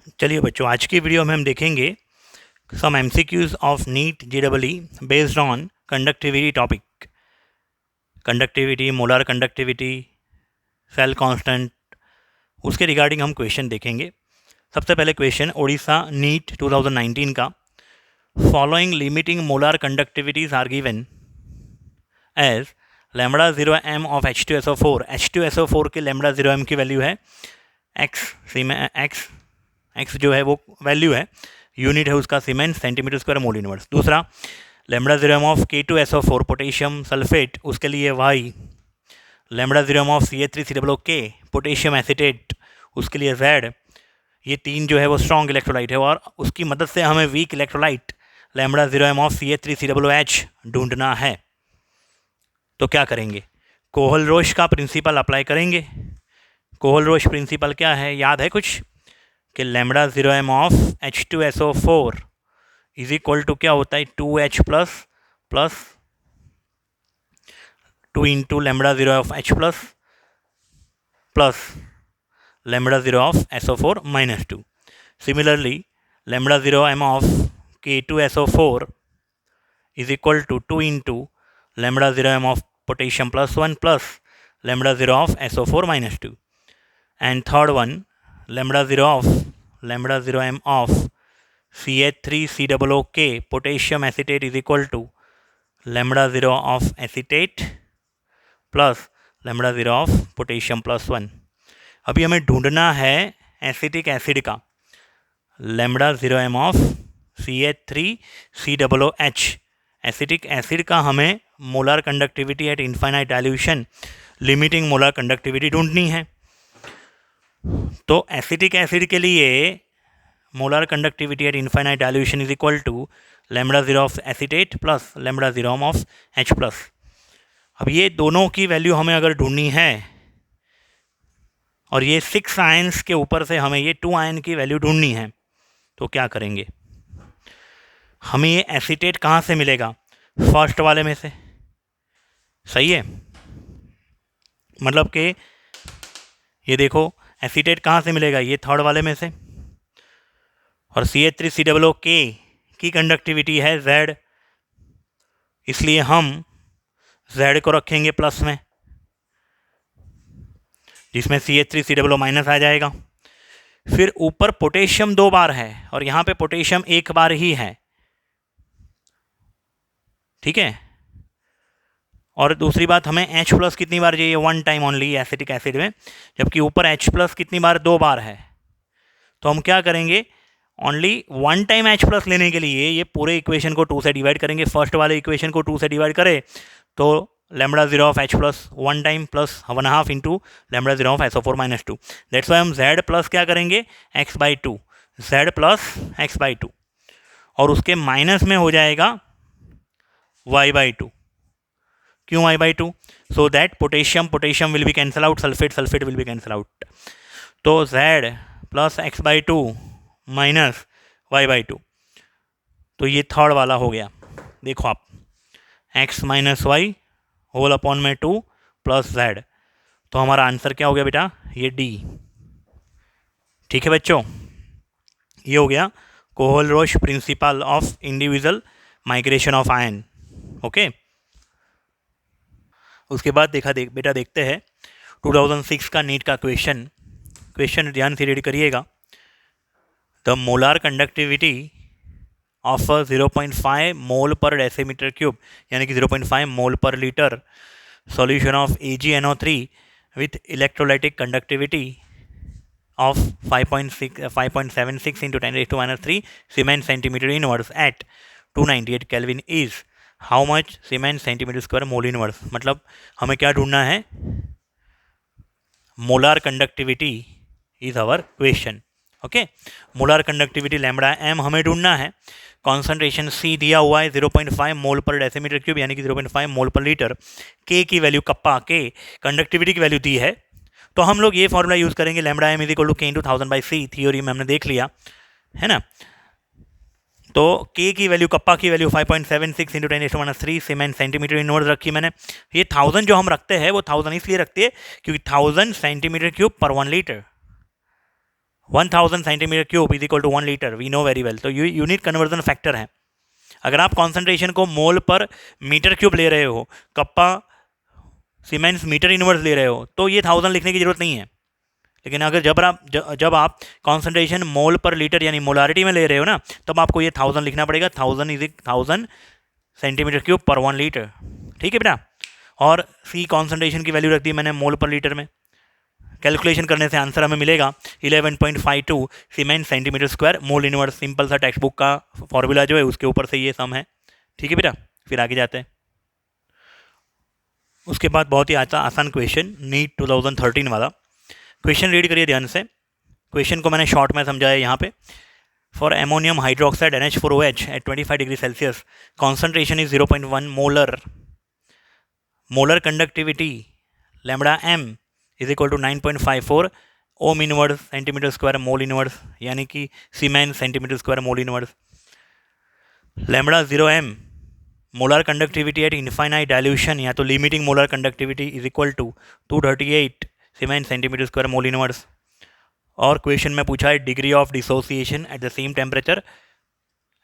चलिए बच्चों, आज की वीडियो में हम देखेंगे some MCQs of NEET JEE based on conductivity topic. Conductivity, molar conductivity, cell constant, उसके रिगार्डिंग हम क्वेश्चन देखेंगे। सबसे पहले क्वेश्चन उड़ीसा नीट 2019 का, following limiting molar conductivities are given as lambda 0m of H2SO4। H2SO4 के लैम्बडा 0m की value है x जो है वो वैल्यू है, यूनिट है उसका siemens centimetre square mole inverse. दूसरा lambda 0m of K2SO4 potassium sulphate, उसके लिए y। Lambda 0m of CH3COOK potassium acetate, उसके लिए z। ये तीन जो है वो स्ट्रॉन्ग इलेक्ट्रोलाइट है और उसकी मदद से हमें weak electrolyte lambda 0m of CH3COOH ढूंढना है। तो क्या करेंगे? कोहलरोश का प्रिंसिपल अप्लाई करेंगे। कोहलरोश प्रिंसिपल क्या है, याद है कुछ? कि lambda 0m of H2SO4 is equal to क्या होता है, 2H plus 2 into lambda 0 of H plus lambda 0 of SO4 minus 2। Similarly lambda 0m of K2SO4 is equal to 2 into lambda 0m of potassium plus 1 plus lambda 0 of SO4 minus 2। And third one lambda 0m of CH3COOK potassium acetate is equal to lambda 0 of acetate plus lambda 0 of potassium plus 1। अभी हमें ढूंढना है acetic acid का, lambda 0m of CH3COOH। एसिटिक acid का हमें molar conductivity at infinite dilution, limiting molar conductivity ढूंढनी है। तो एसिटिक एसिड के लिए molar conductivity at infinite dilution is equal to lambda 0 of acetate plus lambda 0 of H plus. अब ये दोनों की वैल्यू हमें अगर ढूंढनी है और ये 6 आयन्स के ऊपर से हमें ये 2 आयन की वैल्यू ढूंढनी है, तो क्या करेंगे? हमें ये एसिटेट कहाँ से मिलेगा? फर्स्ट वाले में से, सही है। मतलब कि ये देखो एसिटेट कहाँ से मिलेगा, ये थर्ड वाले में से। और CH3COOK की कंडक्टिविटी है Z, इसलिए हम Z को रखेंगे प्लस में, जिसमें CH3COO माइनस आ जाएगा। फिर ऊपर पोटेशियम 2 बार है और यहाँ पे पोटेशियम 1 बार ही है, ठीक है। और दूसरी बात, हमें H प्लस कितनी बार चाहिए? 1 टाइम ओनली एसिटिक एसिड में, जबकि ऊपर H प्लस कितनी बार? 2 बार है। तो हम क्या करेंगे, ओनली 1 टाइम H प्लस लेने के लिए ये पूरे इक्वेशन को 2 से डिवाइड करेंगे। फर्स्ट वाले इक्वेशन को 2 से डिवाइड करें तो lambda 0 of H plus 1 time plus 1/2 into lambda 0 of SO4 minus 2। That's why हम Z प्लस क्या करेंगे, x/2, Z प्लस x/2, और उसके माइनस में हो जाएगा y/2। क्यों y/2? So that potassium will be cancel out, sulphate will be cancel out. तो Z plus x/2 minus y/2, तो ये थर्ड वाला हो गया। देखो आप, x minus y whole upon में 2 प्लस Z, तो हमारा आंसर क्या हो गया बेटा? ये D। ठीक है बच्चों, ये हो गया Kohlrausch principle of individual migration of ion. Okay, उसके बाद बेटा देखते हैं 2006 का नीट का क्वेश्चन ध्यान से रीड करिएगा। The molar conductivity of 0.5 mole per decimetre cube, यानी कि 0.5 mole per litre solution of AgNO3 with electrolytic conductivity of 5.76 into 10⁻³ siemens centimetre inverse at 298 kelvin is how much siemens centimetre square mole inverse. मतलब हमें क्या ढूंढना है? Molar conductivity is our question. Okay, molar conductivity lambda m हमें ढूंढना है। Concentration C दिया हुआ है 0.5 मोल पर डेसीमीटर क्यूब, यानी कि 0.5 मोल पर लीटर। K की वैल्यू, कप्पा K कंडक्टिविटी की वैल्यू दी है, तो हम लोग ये फॉर्मूला यूज़ करेंगे, lambda m is equal to K into 1000/C। Theory में हमने देख लिया है ना। तो K की वैल्यू, कप्पा की value 5.76 into 10⁻³ siemens centimetre inverse रखी मैंने। ये 1000 जो हम रखते हैं वो 1000 इसलिए रखते हैं क्योंकि 1000 centimetre cube per 1 litre. 1000 centimetre cube is equal to 1 litre, we know very well. तो यूनिट कन्वर्जन फैक्टर है। अगर आप कॉन्सेंट्रेशन को मोल पर मीटर क्यूब ले रहे हो, कप्पा सीमेंट्स मीटर इनवर्स ले रहे हो, तो ये 1000 लिखने की जरूरत नहीं है। लेकिन अगर जब आप कॉन्सेंट्रेशन मोल पर लीटर यानी मोलारिटी में ले रहे हो ना, तब आपको ये 1000 लिखना पड़ेगा। 1000 सेंटीमीटर क्यूब पर 1 लीटर। ठीक है बेटा। और सी कॉन्सेंट्रेशन की वैल्यू रख दी मैंने मोल पर लीटर में। कैलकुलेशन करने से आंसर हमें मिलेगा 11.52 cement centimetre square mole inverse. Simple सा टेक्स्ट बुक का फॉर्मूला जो है उसके ऊपर से ये सम है। ठीक है बेटा। फिर आगे जाते हैं। उसके बाद बहुत ही आसान क्वेश्चन, नीट 2013 वाला क्वेश्चन रीड करिए ध्यान से। क्वेश्चन को मैंने शॉर्ट में समझाया यहाँ पे। For ammonium hydroxide NH4OH at 25 degree Celsius concentration is 0.1 molar. Molar conductivity lambda m is equal to 9.54 ohm inverse centimetre square mole inverse, यानी कि siemens centimetre square mole inverse. Lambda 0m molar conductivity at infinite dilution या तो limiting molar conductivity is equal to 238 cement centimetre square mole inverse. और question में पूछा है degree of dissociation at the same temperature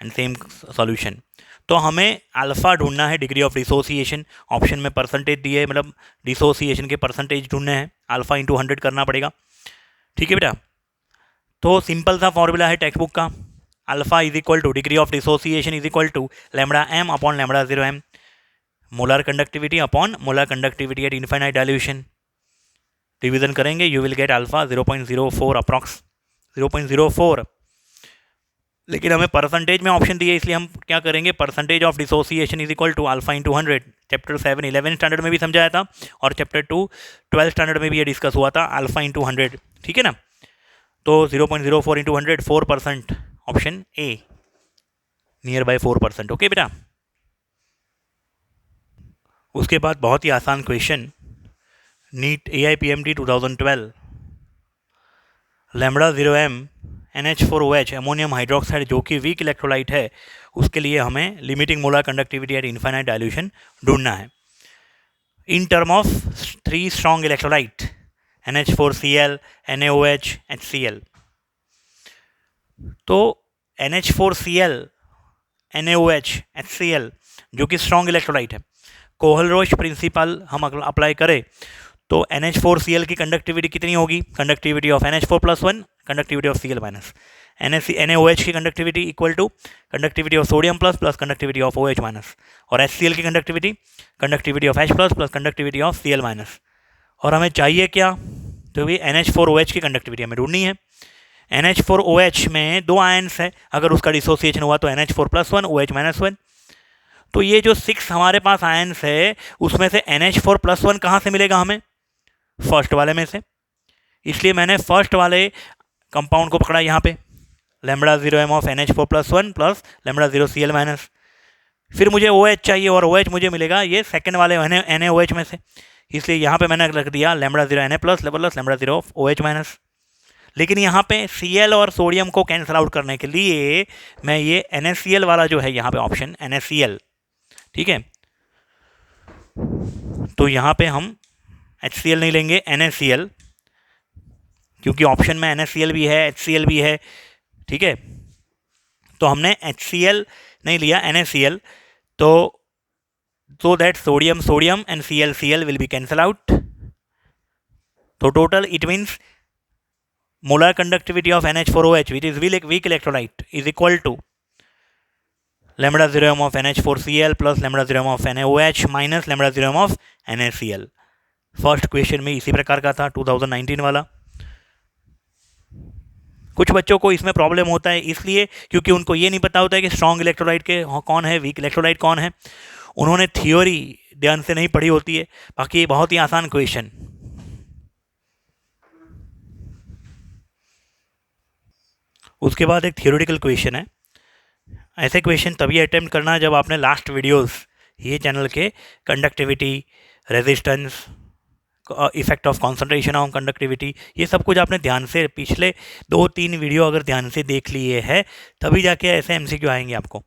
and same solution. तो हमें alpha ढूंढना है, डिग्री ऑफ डिसोसिएशन। ऑप्शन में परसेंटेज दिए, मतलब डिसोसिएशन के परसेंटेज ढूंढने हैं, अल्फ़ा इंटू 100 करना पड़ेगा। ठीक है बेटा। तो सिंपल सा फॉर्मूला है टेक्स्ट बुक का, alpha is equal to degree of dissociation is equal to lambda m upon lambda 0m, molar conductivity upon molar conductivity at infinite dilution. Division करेंगे, you will get alpha 0.04 approx 0.04। लेकिन हमें percentage में option दिए, इसलिए हम क्या करेंगे, percentage of dissociation is equal to alpha into 100। Chapter 7 11 standard में भी समझाया था और चैप्टर 2 12 स्टैंडर्ड में भी ये डिस्कस हुआ था, अल्फा इंटू 100। ठीक है ना। तो 0.04 into 100 4%, option A near by 4%। Okay बेटा। उसके बाद बहुत ही आसान question, NEET AIPMT 2012 lambda 0m NH4OH ammonium hydroxide जो कि वीक इलेक्ट्रोलाइट है, उसके लिए हमें limiting molar conductivity at infinite dilution ढूंढना है। In term of 3 strong electrolyte NH4Cl NaOH HCl। तो NH4Cl NaOH HCl जो कि स्ट्रॉन्ग इलेक्ट्रोलाइट है, कोहलरोच प्रिंसिपल हम अप्लाई करें तो NH4Cl की कंडक्टिविटी कितनी होगी, conductivity of NH4+1 conductivity of Cl minus. NaOH की conductivity equal to conductivity of sodium plus plus conductivity of OH minus. और HCl की conductivity conductivity of H plus plus conductivity of Cl minus. और हमें चाहिए क्या, तो भी NH4OH की कंडक्टिविटी हमें ढूंढनी है। NH4OH में 2 आयन्स है, अगर उसका डिसोसिएशन हुआ तो NH4+1 OH-1। तो ये जो 6 हमारे पास आयन्स है उसमें से NH4+1 कहाँ से मिलेगा हमें, फर्स्ट वाले में से। इसलिए मैंने फर्स्ट वाले कंपाउंड को पकड़ा यहाँ पे, lambda 0m of NH4+1 plus lambda 0Cl minus. फिर मुझे OH चाहिए और OH मुझे मिलेगा ये सेकंड वाले NaOH में से, इसलिए यहाँ पे मैंने रख दिया lambda 0Na plus lambda 0 OH minus. लेकिन यहाँ पे Cl और सोडियम को कैंसिल आउट करने के लिए मैं ये NaCl वाला जो है यहाँ पे ऑप्शन NaCl, ठीक है। तो यहाँ पे हम HCl नहीं लेंगे, NaCl, क्योंकि ऑप्शन में NaCl भी है HCl भी है, ठीक है। तो हमने HCl नहीं लिया, NaCl, तो that sodium and Cl will be cancel out. तो total it means molar conductivity of NH4OH which is weak electrolyte is equal to lambda 0m of NH4Cl plus lambda 0m of NaOH minus lambda 0m of NaCl। First question में इसी प्रकार का था 2019 वाला। कुछ बच्चों को इसमें प्रॉब्लम होता है इसलिए क्योंकि उनको ये नहीं पता होता है कि स्ट्रॉन्ग इलेक्ट्रोलाइट के कौन है, वीक इलेक्ट्रोलाइट कौन है। उन्होंने थियोरी ध्यान से नहीं पढ़ी होती है। बाकी बहुत ही आसान क्वेश्चन। उसके बाद एक थियोरेटिकल क्वेश्चन है। ऐसे क्वेश्चन तभी अटेम्प्ट करना है जब आपने लास्ट वीडियोस ये चैनल के conductivity, resistance, effect of concentration on conductivity, ये सब कुछ आपने ध्यान से पिछले 2-3 वीडियो अगर ध्यान से देख लिए है तभी जाके ऐसे MCQ आएंगे आपको।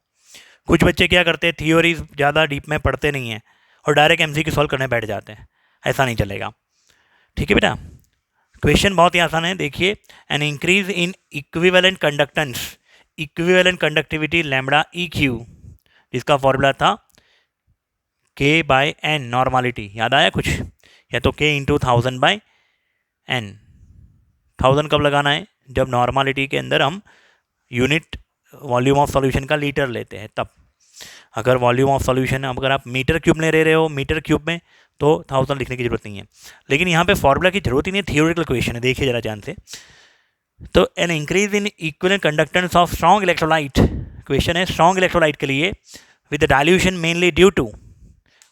कुछ बच्चे क्या करते हैं, थियोरीज ज़्यादा डीप में पढ़ते नहीं हैं और डायरेक्ट MCQ सॉल्व करने बैठ जाते हैं। ऐसा नहीं चलेगा, ठीक है बेटा। क्वेश्चन बहुत ही आसान है, देखिए। N increase in equivalent conductance, equivalent conductivity lambda E Q, जिसका फॉर्मूला था k बाय एन नॉर्मालिटी, याद आया कुछ? या तो k इंटू 1000 बाय एन। 1000 कब लगाना है? जब नॉर्मालिटी के अंदर हम यूनिट वॉल्यूम ऑफ सॉल्यूशन का लीटर लेते हैं तब। अगर वॉल्यूम ऑफ सॉल्यूशन अगर आप मीटर क्यूब में ले रहे हो, मीटर क्यूब में, तो 1000 लिखने की जरूरत नहीं है। लेकिन यहाँ पे फॉर्मूला की जरूरत ही नहीं, थियोरेटिकल क्वेश्चन है, देखिए जरा ध्यान से। तो an increase in equivalent conductance of strong electrolyte, question है स्ट्रॉन्ग इलेक्ट्रोलाइट के लिए, with dilution mainly due to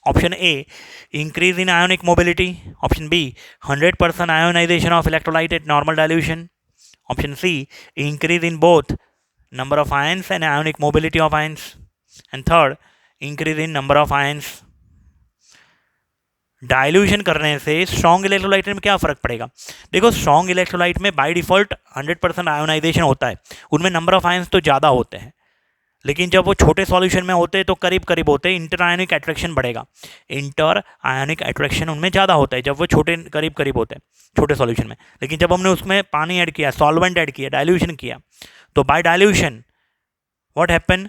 option A increase in ionic mobility, option B 100% ionisation of electrolyte at normal dilution, option C increase in both number of ions and ionic mobility of ions, and third increase in number of ions। Dilution करने से strong electrolyte में क्या फर्क पड़ेगा? देखो, strong electrolyte में by default 100% ionisation होता है, उनमें नंबर ऑफ आयंस तो ज़्यादा होते हैं, लेकिन जब वो छोटे सॉल्यूशन में होते हैं तो करीब करीब होते हैं, इंटर आयोनिक अट्रैक्शन बढ़ेगा, इंटर आयोनिक अट्रैक्शन उनमें ज़्यादा होता है जब वो छोटे करीब करीब होते हैं छोटे सॉल्यूशन में। लेकिन जब हमने उसमें पानी ऐड किया, सॉल्वेंट ऐड किया, डाइल्यूशन किया, तो by dilution what happen,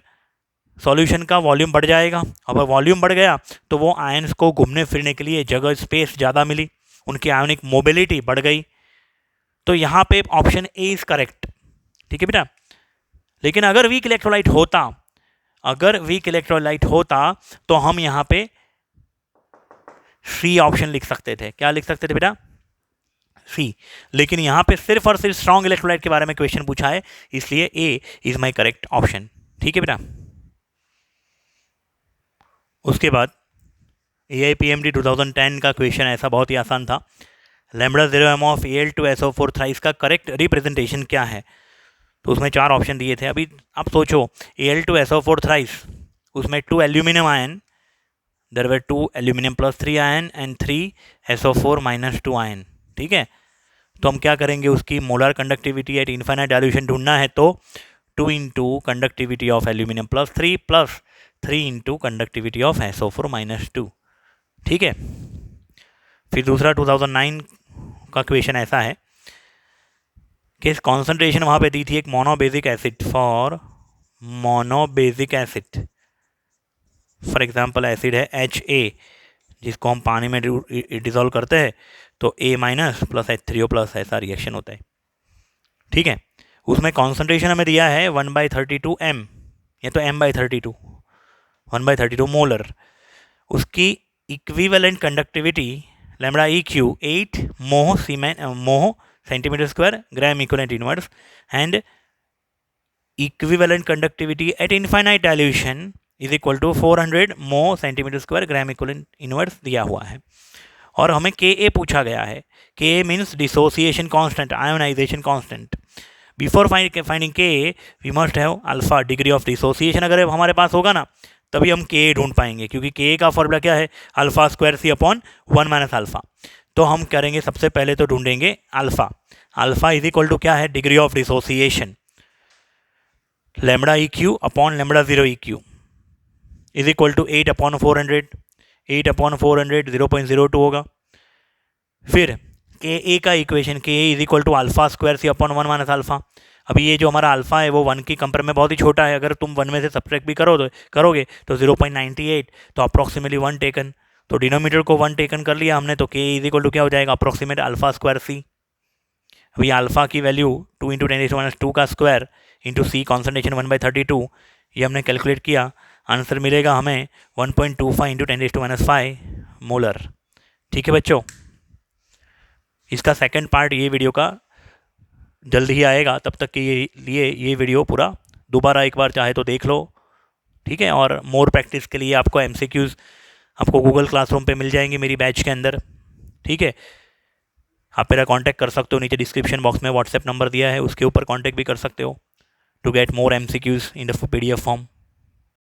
solution का वॉल्यूम बढ़ जाएगा। अब वॉल्यूम बढ़ गया तो वो आयंस को घूमने फिरने के लिए जगह, स्पेस ज़्यादा मिली, उनकी आयोनिक मोबिलिटी बढ़ गई। तो यहाँ पे ऑप्शन ए इज़ करेक्ट, ठीक है बेटा। लेकिन अगर वीक इलेक्ट्रोलाइट होता, तो हम यहाँ पे सी ऑप्शन लिख सकते थे। क्या लिख सकते थे बेटा? सी। लेकिन यहाँ पे सिर्फ और सिर्फ स्ट्रॉन्ग इलेक्ट्रोलाइट के बारे में क्वेश्चन पूछा है, इसलिए ए इज माई करेक्ट ऑप्शन, ठीक है बेटा। उसके बाद AIPMD 2010 का क्वेश्चन ऐसा बहुत ही आसान था, lambda 0m of Al2SO4 thrice का करेक्ट रिप्रेजेंटेशन क्या है? तो उसमें 4 ऑप्शन दिए थे। अभी आप सोचो, Al2SO4 थ्राइस, उसमें 2 aluminium ion, there were 2 aluminium plus 3 ion and 3 SO4 minus 2 ion, ठीक है। तो हम क्या करेंगे, उसकी molar conductivity at infinite dilution ढूंढना है, तो 2 into conductivity of aluminium plus 3 plus 3 into conductivity of SO4 minus 2, ठीक है। फिर दूसरा 2009 का क्वेश्चन ऐसा है कि कॉन्सेंट्रेशन वहाँ पे दी थी एक monobasic acid, for monobasic acid, for example acid है HA, जिसको हम पानी में डिजोल्व करते हैं तो A minus plus H3O plus ऐसा रिएक्शन होता है, ठीक है। उसमें कॉन्सेंट्रेशन हमें दिया है 1/32 m, या तो m/32, 1/32 मोलर। उसकी equivalent conductivity lambda EQ 8 mho centimetre square gram equivalent inverse, and equivalent conductivity at infinite dilution is equal to 400 mho centimetre square gram equivalent inverse दिया हुआ है। और हमें Ka पूछा गया है। Ka means dissociation constant, ionisation constant. Before finding Ka we must have alpha, degree of dissociation अगर हमारे पास होगा ना, तभी हम Ka ढूंढ पाएंगे, क्योंकि Ka का फॉर्मूला क्या है, alpha square C upon 1 minus alpha. तो हम करेंगे, सबसे पहले तो ढूंढेंगे alpha. Alpha is equal to क्या है, degree of dissociation, lambda EQ upon lambda 0 EQ is equal to 8 upon 400, 8 upon 400 0.02 होगा। फिर Ka का equation, Ka is equal to alpha square C upon 1 minus alpha. अभी ये जो हमारा अल्फा है वो 1 की कंपेयर में बहुत ही छोटा है, अगर तुम 1 में से सब्ट्रैक्ट भी करोगे तो 0.98, तो अप्रॉक्सीमेटली 1 टेकन, तो डिनोमीटर को 1 टेकन कर लिया हमने, तो Ka इज इक्वल टू क्या हो जाएगा, अप्रॉक्सीमेट अल्फा स्क्वायर C। अभी अल्फा की वैल्यू 2 इंटू 10⁻² का स्क्वायर इंटू C कॉन्सेंट्रेशन 1/32, ये हमने कैलकुलेट किया, आंसर मिलेगा हमें 1.25 इंटू 10⁻5 मोलर, ठीक है बच्चों। इसका सेकंड पार्ट ये वीडियो का जल्द ही आएगा, तब तक के लिए ये वीडियो पूरा दोबारा एक बार चाहे तो देख लो, ठीक है। और मोर प्रैक्टिस के लिए आपको MCQs आपको गूगल क्लासरूम पे मिल जाएंगे मेरी बैच के अंदर, ठीक है। आप मेरा कांटेक्ट कर सकते हो, नीचे डिस्क्रिप्शन बॉक्स में व्हाट्सएप नंबर दिया है, उसके ऊपर कांटेक्ट भी कर सकते हो to get more MCQs in the PDF form.